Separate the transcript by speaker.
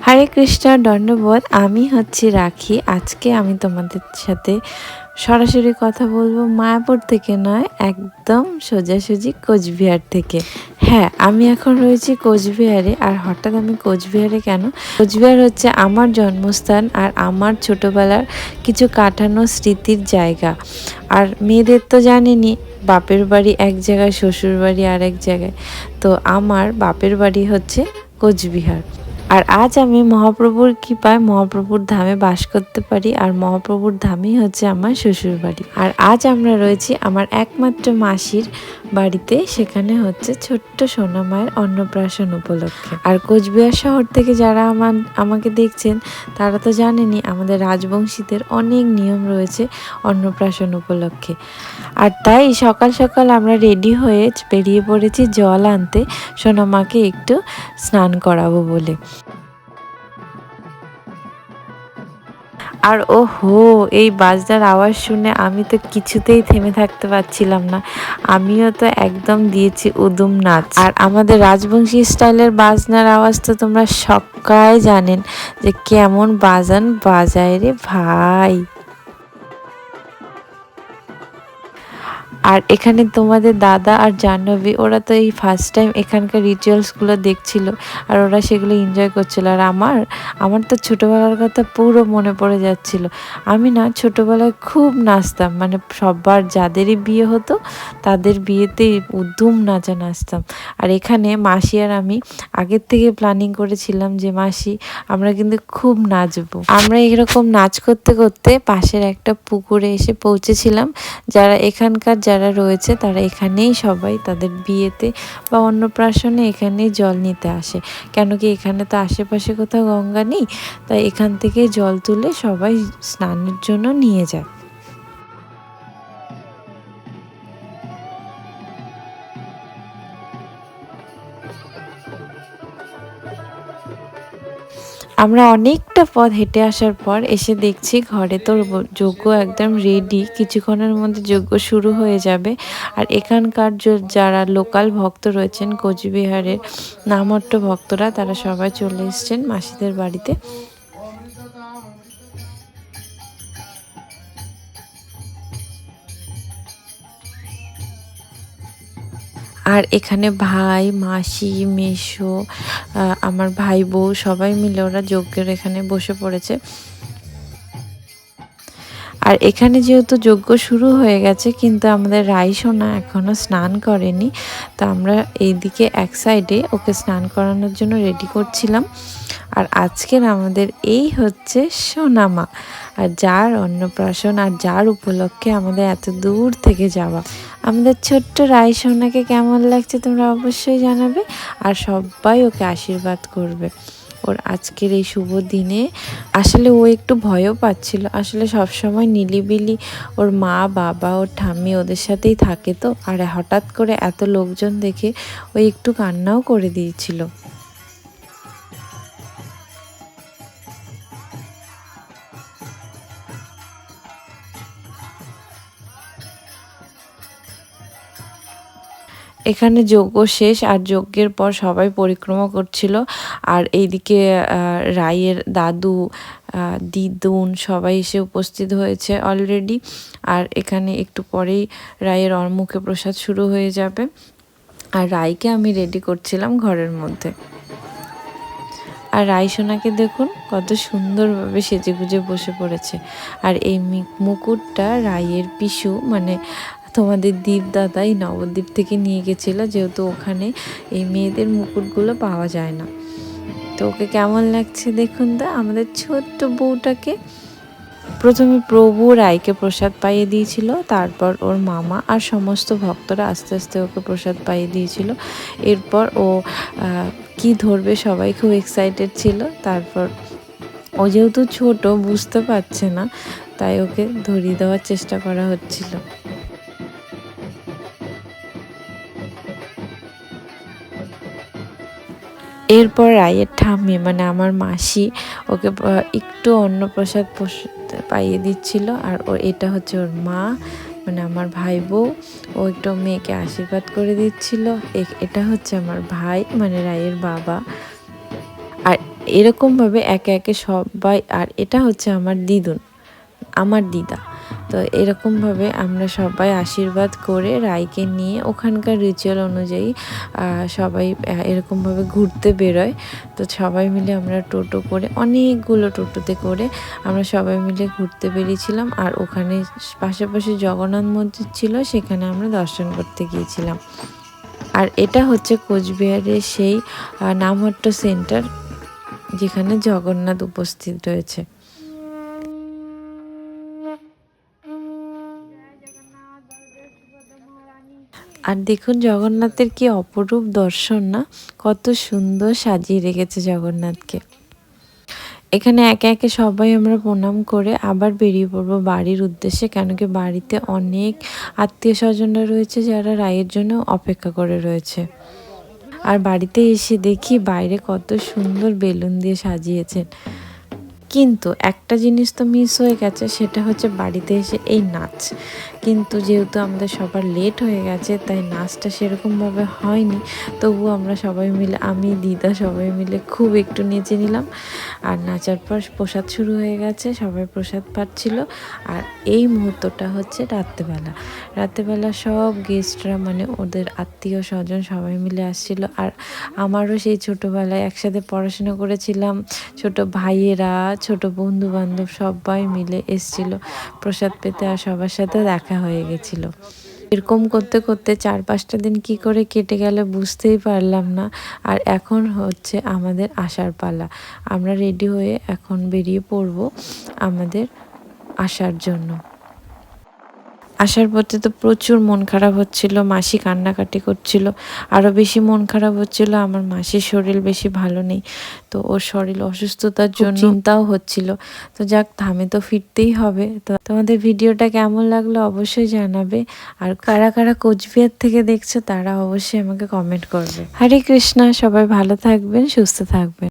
Speaker 1: হরে কৃষ্ণ দণ্ডবোধ। আমি হচ্ছি রাখি। আজকে আমি তোমাদের সাথে সরাসরি কথা বলবো মায়াপুর থেকে নয়, একদম সোজাসুজি কোচবিহার থেকে। হ্যাঁ, আমি এখন রয়েছি কোচবিহারে। আর হঠাৎ আমি কোচবিহারে কেন? কোচবিহার হচ্ছে আমার জন্মস্থান আর আমার ছোটবেলার কিছু কাটানো স্মৃতির জায়গা। আর মেয়েদের তো জানেনই, বাপের বাড়ি এক জায়গায়, শ্বশুর বাড়ি আর এক জায়গায়। তো আমার বাপের বাড়ি হচ্ছে কোচবিহার। আর আজ আমি মহাপ্রভুর কৃপায় মহাপ্রভুর ধামে বাস করতে পারি, আর মহাপ্রভুর ধামই হচ্ছে আমার শ্বশুর বাড়ি। আর আজ আমরা রয়েছি আমার একমাত্র মাসির বাড়িতে। সেখানে হচ্ছে ছোট্ট সোনা মায়ের অন্নপ্রাশন উপলক্ষে। আর কোচবিহার শহর থেকে যারা আমাকে দেখছেন তারা তো জানেনই, আমাদের রাজবংশীদের অনেক নিয়ম রয়েছে অন্নপ্রাশন উপলক্ষে। আর তাই সকাল সকাল আমরা রেডি হয়ে বেরিয়ে পড়েছি জল আনতে, সোনামাকে একটু স্নান করাবো বলে। আর ওহো, এই বাজনার আওয়াজ শুনে আমি তো কিছুতেই থেমে থাকতে পারছিলাম না। আমিও তো একদম দিয়েছি উদুম নাচ। আর আমাদের রাজবংশী স্টাইলের বাজনার আওয়াজ তো তোমরা সবাই জানেন যে কেমন বাজান বাজায় রে ভাই। আর এখানে তোমাদের দাদা আর জাহ্নবী, ওরা তো এই ফার্স্ট টাইম এখানকার রিচুয়ালসগুলো দেখছিল, আর ওরা সেগুলো এনজয় করছিল। আর আমার তো ছোটোবেলার কথা পুরো মনে পড়ে যাচ্ছিল। আমি না ছোটোবেলায় খুব নাচতাম, মানে সবার যাদেরই বিয়ে হতো তাদের বিয়েতে উদ্যম নাচা নাচতাম। আর এখানে মাসি আর আমি আগের থেকে প্ল্যানিং করেছিলাম যে মাসি, আমরা কিন্তু খুব নাচবো। আমরা এরকম নাচ করতে করতে পাশের একটা পুকুরে এসে পৌঁছেছিলাম। যারা রয়েছে তারা এখানেই সবাই তাদের বিয়েতে বা অন্নপ্রাশনে এখানেই জল নিতে আসে। কেন কি এখানে তো আশেপাশে কোথাও গঙ্গা নেই, তাই এখান থেকে জল তুলে সবাই স্নানের জন্য নিয়ে যায়। আমরা অনেকটা পথ হেঁটে আসার পর এসে দেখছি ঘরে তো যজ্ঞ একদম রেডি, কিছুক্ষণের মধ্যে যজ্ঞ শুরু হয়ে যাবে। আর এখানকার যারা লোকাল ভক্ত রয়েছেন, কোচবিহারের নামহট্ট ভক্তরা, তারা সবাই চলে এসছেন মাসিদের বাড়িতে। আর এখানে ভাই, মাসি, মেসো, আমার ভাই বউ সবাই মিলে ওরা যজ্ঞের এখানে বসে পড়েছে। আর এখানে যেহেতু যজ্ঞ শুরু হয়ে গেছে, কিন্তু আমাদের রাইসোনা এখনও স্নান করেনি। তো আমরা এইদিকে এক সাইডে ওকে স্নান করানোর জন্য রেডি করছিলাম। আর আজকের আমাদের এই হচ্ছে সোনামা, আর যার অন্নপ্রাশন আর যার উপলক্ষে আমাদের এত দূর থেকে যাওয়া। আমাদের ছোট্ট রাইসোনাকে কেমন লাগছে তোমরা অবশ্যই জানাবে, আর সবাই ওকে আশীর্বাদ করবে ওর আজকের এই শুভ দিনে। আসলে ও একটু ভয়ও পাচ্ছিল, আসলে সবসময় নিলিবিলি ওর মা, বাবা, ওর ঠাম্মি ওদের সাথেই থাকে তো। আর হঠাৎ করে এত লোকজন দেখে ও একটু কান্নাও করে দিয়েছিল। এখানে যজ্ঞ শেষ, আর যজ্ঞের পর সবাই পরিক্রমা করছিল। আর এইদিকে রায়ের দাদু, দিদুন সবাই এসে উপস্থিত হয়েছে অলরেডি। আর এখানে একটু পরেই রায়ের মুখে প্রসাদ শুরু হয়ে যাবে। আর রায়কে আমি রেডি করছিলাম ঘরের মধ্যে। আর রাইসোনাকে দেখুন কত সুন্দরভাবে সেজেগুজে বসে পড়েছে। আর এই মুকুটটা রায়ের পিসু, মানে তোমাদের দীপদাদাই নবদ্বীপ থেকে নিয়ে গেছিলো, যেহেতু ওখানে এই মেয়েদের মুকুটগুলো পাওয়া যায় না। তো ওকে কেমন লাগছে দেখুন তো আমাদের ছোট্ট বউটাকে। প্রথমে প্রভু রায়কে প্রসাদ পাইয়ে দিয়েছিল, তারপর ওর মামা আর সমস্ত ভক্তরা আস্তে আস্তে ওকে প্রসাদ পাইয়ে দিয়েছিল। এরপর ও কি ধরবে সবাই খুব এক্সাইটেড ছিল। তারপর ও যেহেতু ছোট, বুঝতে পারছে না, তাই ওকে ধরিয়ে দেওয়ার চেষ্টা করা হচ্ছিল। এরপর রায়ের ঠাম্মি, মানে আমার মাসি, ওকে একটু অন্নপ্রসাদ পাইয়ে দিচ্ছিল। আর এটা হচ্ছে ওর মা, মানে আমার ভাই বউ, ও একটু মেয়েকে আশীর্বাদ করে দিচ্ছিল। এটা হচ্ছে আমার ভাই, মানে রায়ের বাবা। আর এরকমভাবে একে একে সবাই, আর এটা হচ্ছে আমার আমার দিদা। তো এরকমভাবে আমরা সবাই আশীর্বাদ করে রাইকে নিয়ে ওখানকার রিচুয়াল অনুযায়ী সবাই এরকমভাবে ঘুরতে বেরোয়। তো সবাই মিলে আমরা টোটো করে, অনেকগুলো টোটোতে করে আমরা সবাই মিলে ঘুরতে বেরিয়েছিলাম। আর ওখানে পাশাপাশি জগন্নাথ মন্দির ছিল, সেখানে আমরা দর্শন করতে গিয়েছিলাম। আর এটা হচ্ছে কোচবিহারের সেই নামহট্ট সেন্টার, যেখানে জগন্নাথ উপস্থিত রয়েছে। আর দেখুন জগন্নাথের কি অপরূপ দর্শন না, কত সুন্দর সাজিয়ে রেখেছে জগন্নাথকে। এখানে একে একে সবাই আমরা প্রণাম করে আবার বেরিয়ে পড়বো বাড়ির উদ্দেশ্যে, কেন কি বাড়িতে অনেক আত্মীয় স্বজনরা রয়েছে যারা রায়ের জন্য অপেক্ষা করে রয়েছে। আর বাড়িতে এসে দেখি বাইরে কত সুন্দর বেলুন দিয়ে সাজিয়েছেন, কিন্তু একটা জিনিস তো মিস হয়ে গেছে, সেটা হচ্ছে বাড়িতে এসে এই নাচ। কিন্তু যেহেতু আমাদের সবার লেট হয়ে গেছে, তাই নাচটা সেরকমভাবে হয়নি। তবু আমরা সবাই মিলে, আমি দিদা সবাই মিলে খুব একটু নেচে নিলাম। আর নাচার পর প্রসাদ শুরু হয়ে গেছে, সবাই প্রসাদ পাচ্ছিল। আর এই মুহূর্তটা হচ্ছে রাত্রেবেলা সব গেস্টরা, মানে ওদের আত্মীয় স্বজন সবাই মিলে আসছিল। আর আমারও সেই ছোটোবেলায় একসাথে পড়াশোনা করেছিলাম ছোট ভাইয়েরা, ছোট বন্ধু বান্ধব সবাই মিলে এসছিল প্রসাদ পেতে, আর সবার সাথে দেখা হয়ে গেছিল। এরকম করতে করতে 4-5টা দিন কি করে কেটে গেল বুঝতেই পারলাম না। আর এখন হচ্ছে আমাদের আসার পালা, আমরা রেডি হয়ে এখন বেরিয়ে পড়ব আমাদের আসার জন্য। আসার পথে তো প্রচুর মন খারাপ হচ্ছিল, মাসি কান্নাকাটি করছিল। আরও বেশি মন খারাপ হচ্ছিল, আমার মাসির শরীর বেশি ভালো নেই, তো ওর শরীর অসুস্থতার জন্য চিন্তাও হচ্ছিল। তো যাক, ধামে তো ফিরতেই হবে। তো তোমাদের ভিডিওটা কেমন লাগলো অবশ্যই জানাবে, আর কারা কারা কোচবিহার থেকে দেখছো তারা অবশ্যই আমাকে কমেন্ট করবে। হরে কৃষ্ণা, সবাই ভালো থাকবেন, সুস্থ থাকবেন।